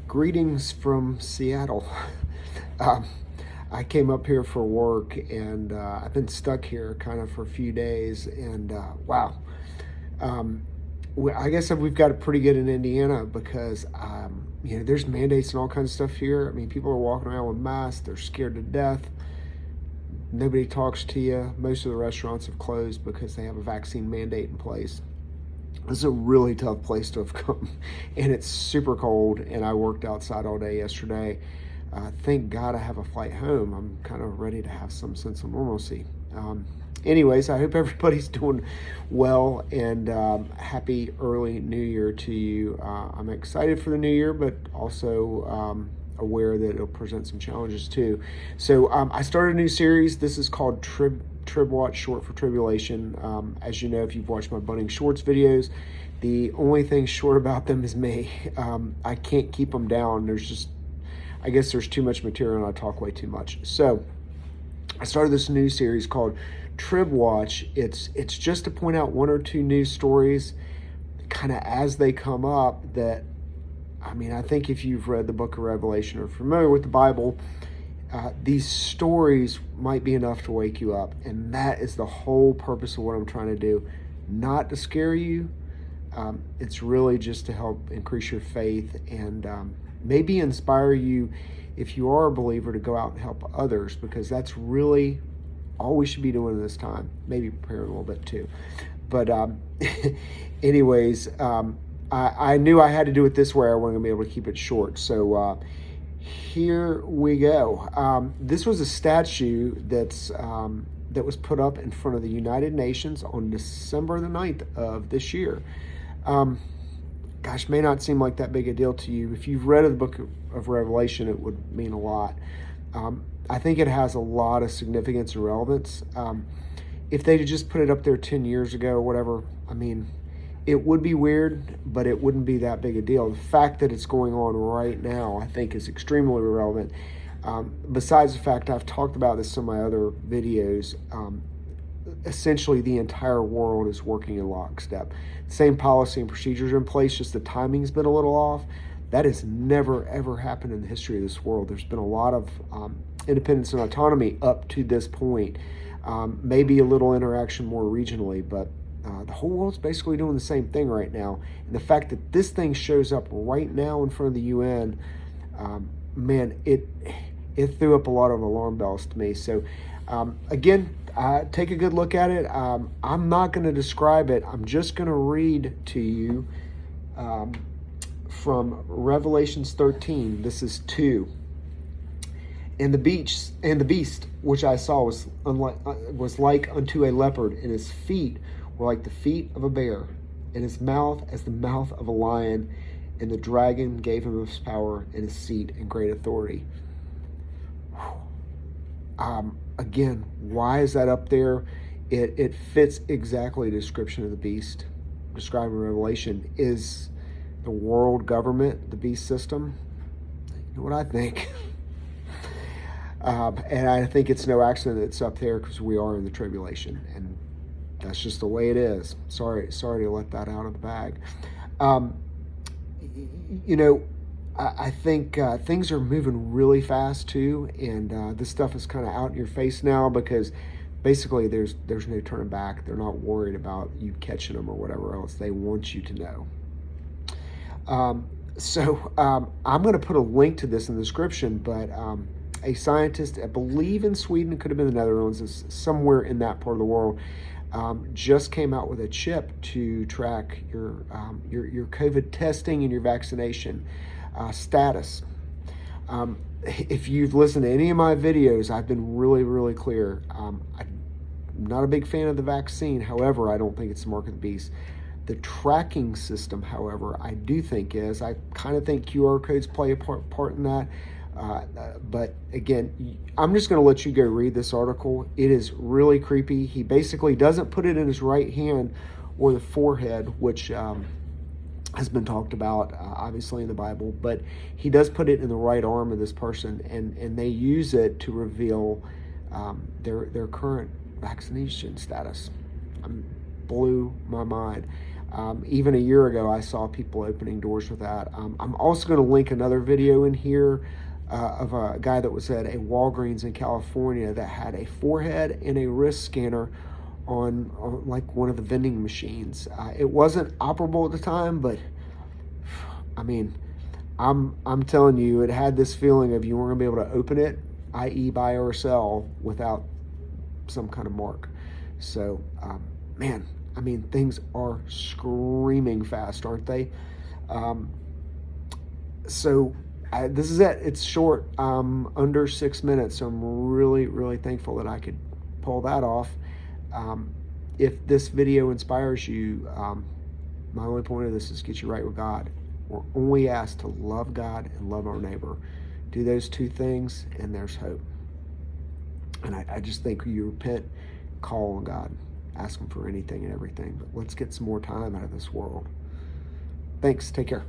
Greetings from Seattle. um, I came up here for work, and I've been stuck here kind of for a few days, and wow. I guess we've got it pretty good in Indiana because, there's mandates and all kinds of stuff here. I mean, people are walking around with masks. They're scared to death. Nobody talks to you. Most of the restaurants have closed because they have a vaccine mandate in place. This is a really tough place to have come, and it's super cold, and I worked outside all day yesterday. Thank God I have a flight home. I'm kind of ready to have some sense of normalcy. Anyways, I hope everybody's doing well, and happy early New Year to you. I'm excited for the new year, but also aware that it'll present some challenges too. So I started a new series. This is called Trib Watch, short for Tribulation. As you know, if you've watched my Bunning Shorts videos, the only thing short about them is me. I can't keep them down. I guess there's too much material and I talk way too much. So I started this new series called Trib Watch. It's just to point out one or two news stories kind of as they come up that, I think if you've read the book of Revelation or familiar with the Bible, these stories might be enough to wake you up. And that is the whole purpose of what I'm trying to do. Not to scare you. It's really just to help increase your faith and maybe inspire you, if you are a believer, to go out and help others, because that's really all we should be doing in this time. Maybe prepare a little bit too. But anyways, I knew I had to do it this way. I wasn't going to be able to keep it short. So here we go. This was a statue that was put up in front of the United Nations on December the 9th of this year. May not seem like that big a deal to you. If you've read the book of Revelation, it would mean a lot. I think it has a lot of significance and relevance. If they'd just put it up there 10 years ago or whatever, it would be weird, but it wouldn't be that big a deal. The fact that it's going on right now, I think, is extremely relevant. Besides the fact I've talked about this in my other videos, essentially the entire world is working in lockstep. Same policy and procedures are in place, just the timing's been a little off. That has never, ever happened in the history of this world. There's been a lot of independence and autonomy up to this point. Maybe a little interaction more regionally, but the whole world's basically doing the same thing right now. And the fact that this thing shows up right now in front of the UN, it threw up a lot of alarm bells to me. So again, take a good look at it. I'm not going to describe it. I'm just going to read to you from Revelations 13. This is 2. And the beast which I saw was like unto a leopard, and his feet were like the feet of a bear, and his mouth as the mouth of a lion. And the dragon gave him his power and his seat and great authority. Again, why is that up there? It fits exactly the description of the beast described in Revelation. Is the world government the beast system? You know what I think? And I think it's no accident that it's up there, because we are in the tribulation, and that's just the way it is. Sorry to let that out of the bag. I think things are moving really fast too, and this stuff is kind of out in your face now, because basically there's no turning back. They're not worried about you catching them or whatever else. They want you to know. So I'm going to put a link to this in the description, but a scientist, I believe in Sweden, it could have been the Netherlands, somewhere in that part of the world, just came out with a chip to track your COVID testing and your vaccination status. If you've listened to any of my videos, I've been really, really clear. I'm not a big fan of the vaccine. However, I don't think it's the mark of the beast. The tracking system, however, I do think is. I kind of think QR codes play a part in that. But again, I'm just going to let you go read this article. It is really creepy. He basically doesn't put it in his right hand or the forehead, which has been talked about, obviously, in the Bible, but he does put it in the right arm of this person, and they use it to reveal their current vaccination status. Blew my mind. Even a year ago, I saw people opening doors with that. I'm also going to link another video in here of a guy that was at a Walgreens in California that had a forehead and a wrist scanner on like one of the vending machines. It wasn't operable at the time, but I mean, I'm telling you, it had this feeling of you weren't going to be able to open it, i.e. buy or sell, without some kind of mark. So, man, I mean, things are screaming fast, aren't they? This is it. It's short, under 6 minutes. So I'm really, really thankful that I could pull that off. If this video inspires you, my only point of this is get you right with God. We're only asked to love God and love our neighbor. Do those two things, and there's hope. And I just think you repent, call on God, ask Him for anything and everything. But let's get some more time out of this world. Thanks. Take care.